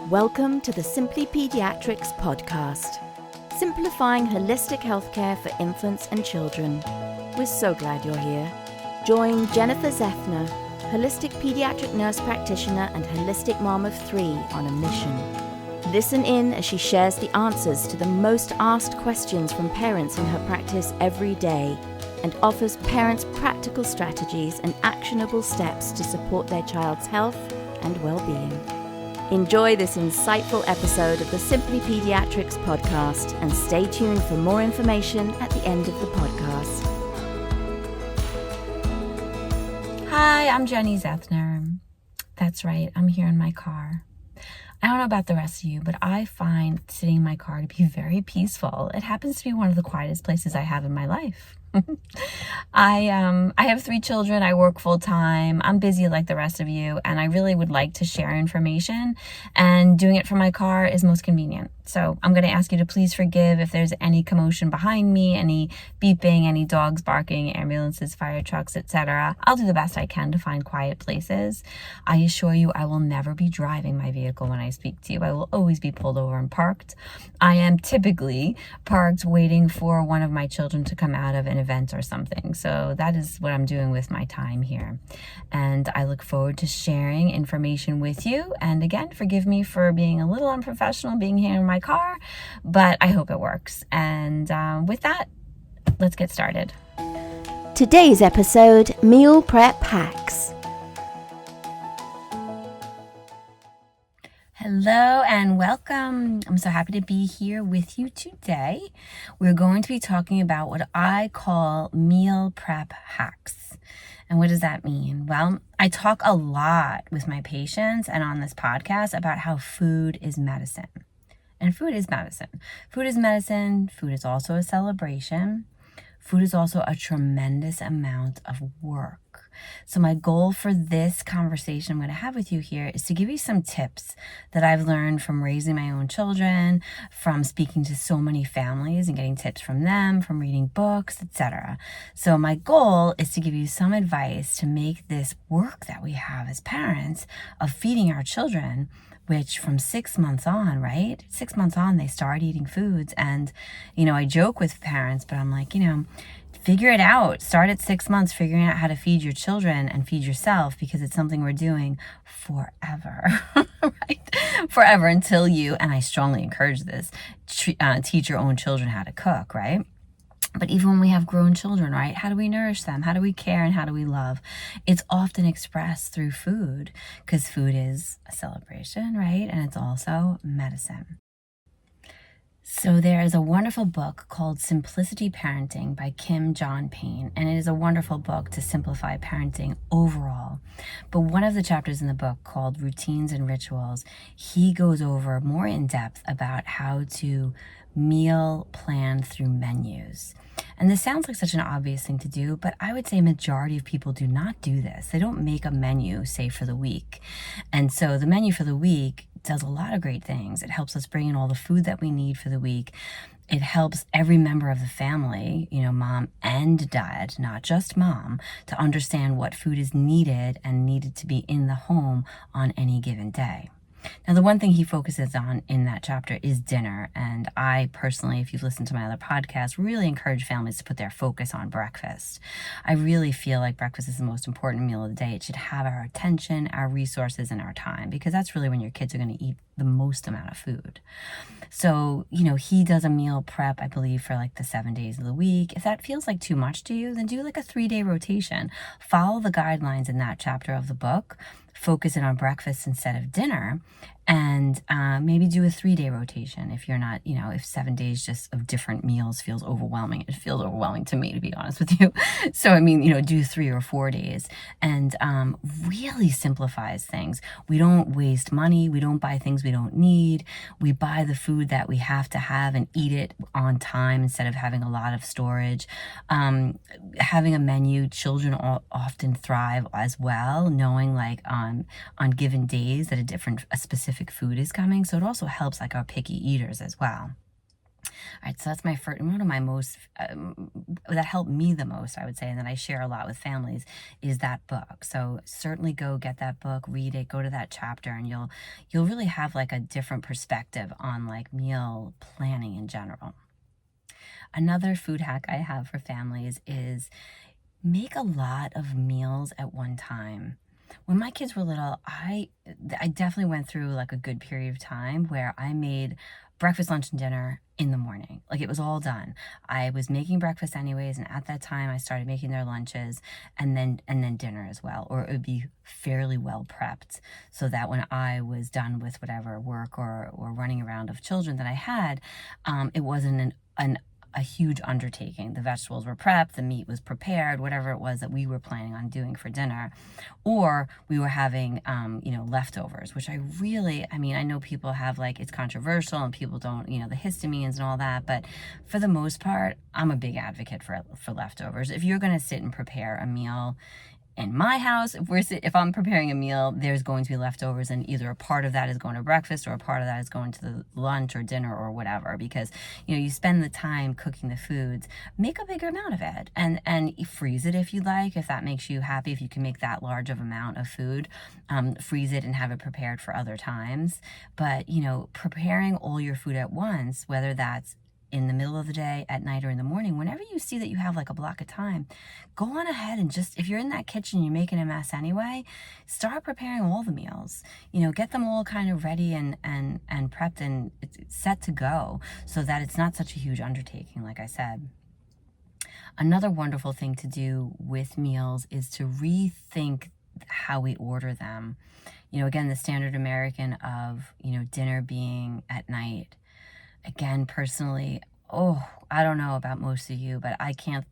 Welcome to the Simply Pediatrics Podcast, simplifying holistic healthcare for infants and children. We're so glad you're here. Join Jennifer Zethner, holistic pediatric nurse practitioner and holistic mom of 3 on a mission. Listen in as she shares the answers to the most asked questions from parents in her practice every day and offers parents practical strategies and actionable steps to support their child's health and well-being. Enjoy this insightful episode of the Simply Pediatrics Podcast and stay tuned for more information at the end of the podcast. Hi, I'm Jennie Zethner. That's right, I'm here in my car. I don't know about the rest of you, but I find sitting in my car to be very peaceful. It happens to be one of the quietest places I have in my life. I have 3 children. I work full time. I'm busy like the rest of you, and I really would like to share information, and doing it from my car is most convenient. So I'm going to ask you to please forgive if there's any commotion behind me, any beeping, any dogs barking, ambulances, fire trucks, etc. I'll do the best I can to find quiet places. I assure you I will never be driving my vehicle when I speak to you. I will always be pulled over and parked. I am typically parked waiting for one of my children to come out of an event or something. So that is what I'm doing with my time here. And I look forward to sharing information with you. And again, forgive me for being a little unprofessional being here in my car, but I hope it works. And with that, let's get started. Today's episode, Meal Prep Hacks. Hello and welcome. I'm so happy to be here with you today. We're going to be talking about what I call meal prep hacks. And what does that mean? Well, I talk a lot with my patients and on this podcast about how food is medicine. And food is medicine. Food is medicine. Food is also a celebration. Food is also a tremendous amount of work. So my goal for this conversation I'm going to have with you here is to give you some tips that I've learned from raising my own children, from speaking to so many families and getting tips from them, from reading books, etc. So my goal is to give you some advice to make this work that we have as parents of feeding our children, which from 6 months on, right? 6 months on, they start eating foods. And, I joke with parents, but I'm like, figure it out. Start at 6 months figuring out how to feed your children and feed yourself, because it's something we're doing forever, right? Forever until you, and I strongly encourage this, teach your own children how to cook, right? But even when we have grown children, right? How do we nourish them? How do we care and how do we love? It's often expressed through food, because food is a celebration, right? And it's also medicine. So there is a wonderful book called Simplicity Parenting by Payne, and it is a wonderful book to simplify parenting overall. But one of the chapters in the book, called Routines and Rituals, he goes over more in depth about how to meal plan through menus. And this sounds like such an obvious thing to do, but I would say a majority of people do not do this. They don't make a menu, say, for the week. And so the menu for the week does a lot of great things. It helps us bring in all the food that we need for the week. It helps every member of the family, mom and dad, not just mom, to understand what food is needed and needed to be in the home on any given day. Now, the one thing he focuses on in that chapter is dinner. And I personally, if you've listened to my other podcasts, really encourage families to put their focus on breakfast. I really feel like breakfast is the most important meal of the day. It should have our attention, our resources, and our time, because that's really when your kids are going to eat the most amount of food. So, he does a meal prep, I believe, for like the 7 days of the week. If that feels like too much to you, then do like a 3-day rotation. Follow the guidelines in that chapter of the book. Focus it on breakfast instead of dinner, and maybe do a 3-day rotation if you're not, if 7 days just of different meals feels overwhelming. It feels overwhelming to me, to be honest with you. So, do 3 or 4 days, and really simplifies things. We don't waste money. We don't buy things we don't need. We buy the food that we have to have and eat it on time instead of having a lot of storage. Having a menu, children often thrive as well, knowing like on given days that a specific food is coming. So it also helps like our picky eaters as well. All right, so that's my first, one of my most, that helped me the most, I would say, and that I share a lot with families, is that book. So certainly go get that book, read it, go to that chapter, and you'll really have like a different perspective on like meal planning in general. Another food hack I have for families is make a lot of meals at one time. When my kids were little, I definitely went through like a good period of time where I made breakfast, lunch, and dinner in the morning. Like it was all done. I was making breakfast anyways, and at that time I started making their lunches and then dinner as well. Or it would be fairly well prepped so that when I was done with whatever work or running around of children that I had, it wasn't a huge undertaking. The vegetables were prepped, the meat was prepared, whatever it was that we were planning on doing for dinner. Or we were having, leftovers, which I know people have like, it's controversial and people don't, the histamines and all that. But for the most part, I'm a big advocate for leftovers. If you're going to sit and prepare a meal, in my house, if I'm preparing a meal, there's going to be leftovers, and either a part of that is going to breakfast or a part of that is going to the lunch or dinner or whatever, because you spend the time cooking the foods. Make a bigger amount of it and freeze it if you like, if that makes you happy. If you can make that large of amount of food, freeze it and have it prepared for other times. But preparing all your food at once, whether that's in the middle of the day, at night, or in the morning, whenever you see that you have like a block of time, go on ahead and just, if you're in that kitchen, you're making a mess anyway, start preparing all the meals. Get them all kind of ready and prepped and set to go so that it's not such a huge undertaking, like I said. Another wonderful thing to do with meals is to rethink how we order them. Again, the standard American of, dinner being at night. Again, personally, I don't know about most of you, but I can't.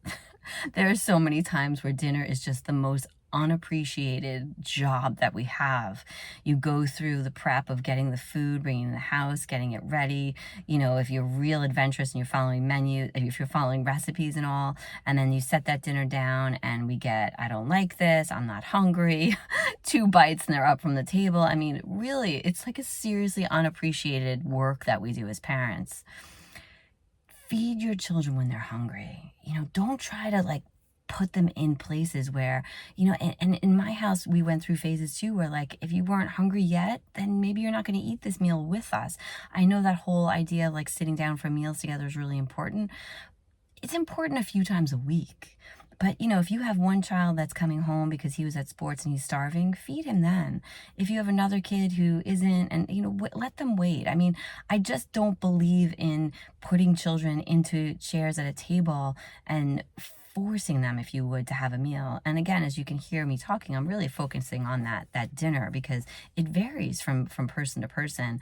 There are so many times where dinner is just the most unappreciated job that we have. You go through the prep of getting the food, bringing it in the house, getting it ready. If you're real adventurous and you're following menu, if you're following recipes and all, and then you set that dinner down and we get, I don't like this, I'm not hungry, 2 bites and they're up from the table. I mean, really, it's like a seriously unappreciated work that we do as parents. Feed your children when they're hungry. Don't try to like put them in places where, and in my house, we went through phases too, where like, if you weren't hungry yet, then maybe you're not going to eat this meal with us. I know that whole idea of like sitting down for meals together is really important. It's important a few times a week. But, if you have one child that's coming home because he was at sports and he's starving, feed him then. If you have another kid who isn't, and, let them wait. I mean, I just don't believe in putting children into chairs at a table and forcing them, if you would, to have a meal. And again, as you can hear me talking, I'm really focusing on that dinner, because it varies from person to person.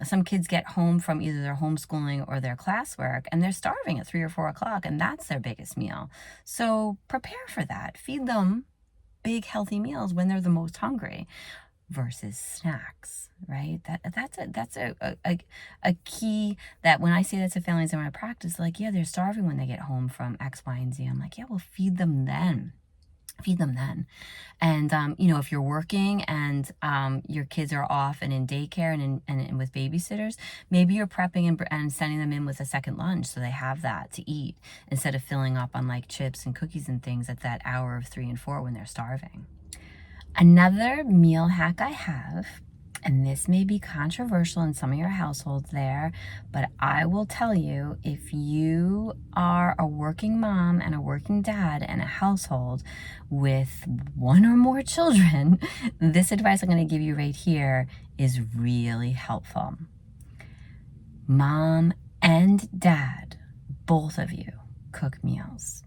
Some kids get home from either their homeschooling or their classwork and they're starving at 3 or 4 o'clock, and that's their biggest meal. So prepare for that. Feed them big, healthy meals when they're the most hungry, versus snacks, right? That's a key that when I say that to families in my practice, like, yeah, they're starving when they get home from X, Y, and Z. I'm like, yeah, well, feed them then. And, if you're working and your kids are off and in daycare and with babysitters, maybe you're prepping and sending them in with a second lunch so they have that to eat instead of filling up on like chips and cookies and things at that hour of 3 and 4 when they're starving. Another meal hack I have, and this may be controversial in some of your households there, but I will tell you, if you are a working mom and a working dad in a household with 1 or more children, this advice I'm going to give you right here is really helpful. Mom and dad, both of you, cook meals.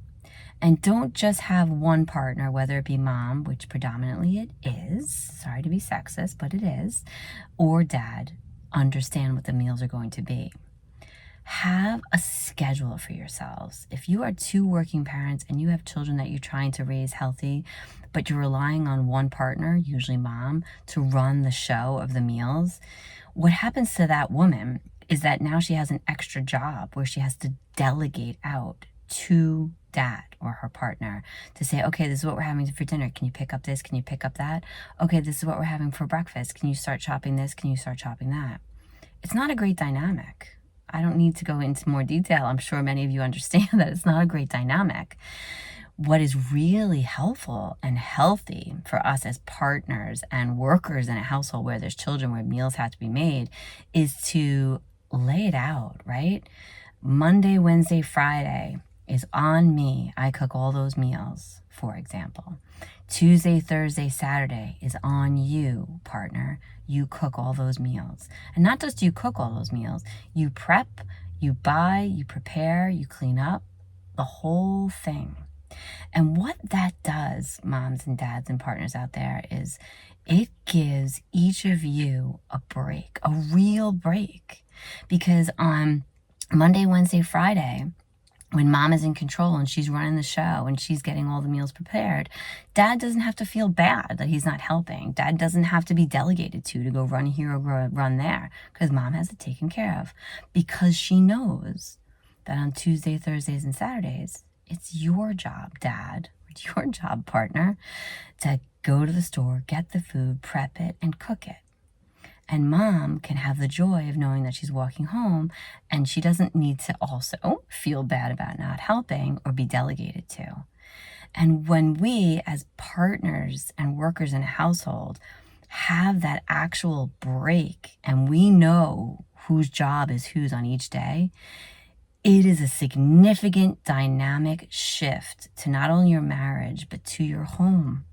And don't just have one partner, whether it be mom, which predominantly it is, sorry to be sexist, but it is, or dad, understand what the meals are going to be. Have a schedule for yourselves. If you are 2 working parents and you have children that you're trying to raise healthy, but you're relying on one partner, usually mom, to run the show of the meals, what happens to that woman is that now she has an extra job where she has to delegate out to dad or her partner to say, okay, this is what we're having for dinner. Can you pick up this? Can you pick up that? Okay, this is what we're having for breakfast. Can you start chopping this? Can you start chopping that? It's not a great dynamic. I don't need to go into more detail. I'm sure many of you understand that it's not a great dynamic. What is really helpful and healthy for us as partners and workers in a household where there's children, where meals have to be made, is to lay it out, right? Monday, Wednesday, Friday is on me. I cook all those meals, for example. Tuesday, Thursday, Saturday is on you, partner. You cook all those meals. And not just you cook all those meals, you prep, you buy, you prepare, you clean up, the whole thing. And what that does, moms and dads and partners out there, is it gives each of you a break, a real break. Because on Monday, Wednesday, Friday, when mom is in control and she's running the show and she's getting all the meals prepared, dad doesn't have to feel bad that he's not helping. Dad doesn't have to be delegated to go run here or run there, because mom has it taken care of. Because she knows that on Tuesday, Thursdays, and Saturdays, it's your job, dad, it's your job, partner, to go to the store, get the food, prep it, and cook it. And mom can have the joy of knowing that she's walking home and she doesn't need to also feel bad about not helping or be delegated to. And when we, as partners and workers in a household, have that actual break and we know whose job is whose on each day, it is a significant dynamic shift to not only your marriage, but to your home.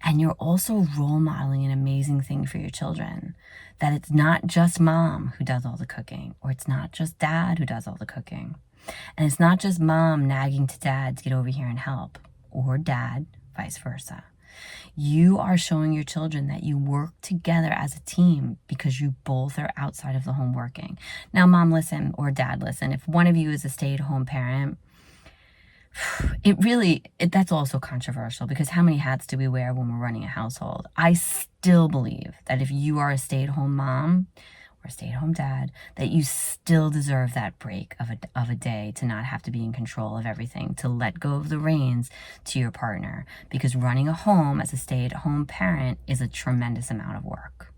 And you're also role modeling an amazing thing for your children, that it's not just mom who does all the cooking, or it's not just dad who does all the cooking. And it's not just mom nagging to dad to get over here and help, or dad, vice versa. You are showing your children that you work together as a team because you both are outside of the home working. Now, mom, listen, or dad, listen, if one of you is a stay-at-home parent, that's also controversial, because how many hats do we wear when we're running a household? I still believe that if you are a stay-at-home mom or stay-at-home dad, that you still deserve that break of a day to not have to be in control of everything, to let go of the reins to your partner, because running a home as a stay-at-home parent is a tremendous amount of work.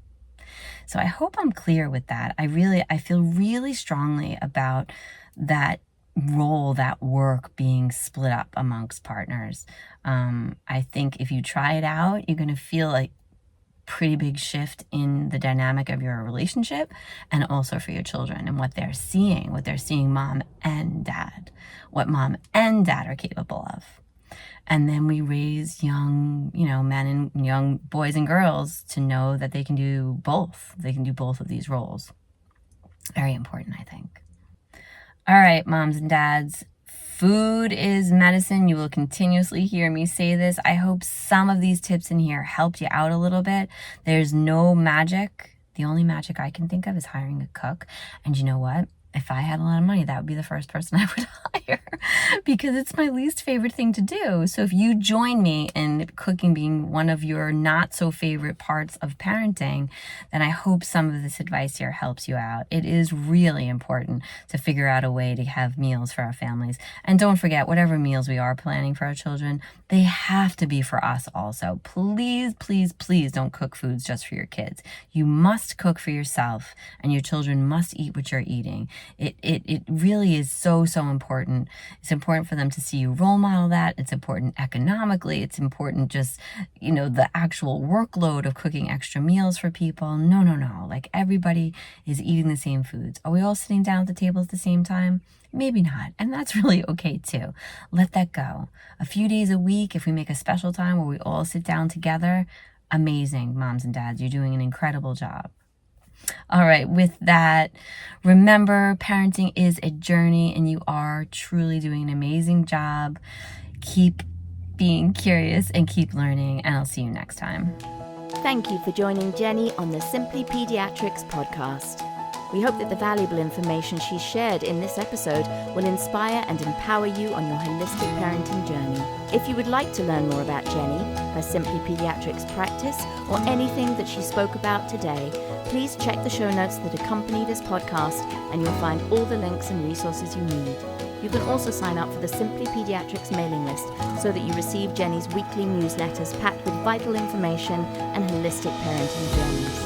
So I hope I'm clear with that. I feel really strongly about that role, that work being split up amongst partners. I think if you try it out, you're going to feel a pretty big shift in the dynamic of your relationship, and also for your children and what they're seeing mom and dad, what mom and dad are capable of. And then we raise young, men and young boys and girls to know that they can do both. They can do both of these roles. Very important, I think. All right, moms and dads, food is medicine. You will continuously hear me say this. I hope some of these tips in here helped you out a little bit. There's no magic. The only magic I can think of is hiring a cook. And you know what? If I had a lot of money, that would be the first person I would hire, because it's my least favorite thing to do. So if you join me in cooking being one of your not so favorite parts of parenting, then I hope some of this advice here helps you out. It is really important to figure out a way to have meals for our families. And don't forget, whatever meals we are planning for our children, they have to be for us also. Please, please, please don't cook foods just for your kids. You must cook for yourself, and your children must eat what you're eating. It really is so important. It's important for them to see you role model that. It's important economically. It's important just, the actual workload of cooking extra meals for people. No. Like, everybody is eating the same foods. Are we all sitting down at the table at the same time? Maybe not. And that's really okay too. Let that go. A few days a week, if we make a special time where we all sit down together, amazing, moms and dads. You're doing an incredible job. All right, with that, remember, parenting is a journey and you are truly doing an amazing job. Keep being curious and keep learning, and I'll see you next time. Thank you for joining Jennie on the Simply Pediatrics Podcast. We hope that the valuable information she shared in this episode will inspire and empower you on your holistic parenting journey. If you would like to learn more about Jennie, her Simply Pediatrics practice, or anything that she spoke about today, please check the show notes that accompany this podcast, and you'll find all the links and resources you need. You can also sign up for the Simply Pediatrics mailing list so that you receive Jennie's weekly newsletters packed with vital information and holistic parenting journeys.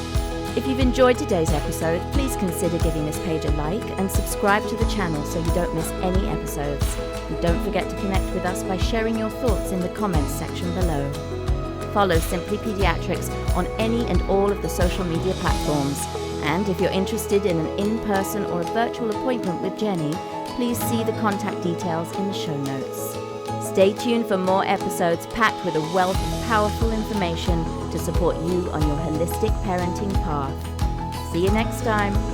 If you've enjoyed today's episode, please consider giving this page a like and subscribe to the channel so you don't miss any episodes. And don't forget to connect with us by sharing your thoughts in the comments section below. Follow Simply Pediatrics on any and all of the social media platforms. And if you're interested in an in-person or a virtual appointment with Jennie, please see the contact details in the show notes. Stay tuned for more episodes packed with a wealth of powerful information to support you on your holistic parenting path. See you next time.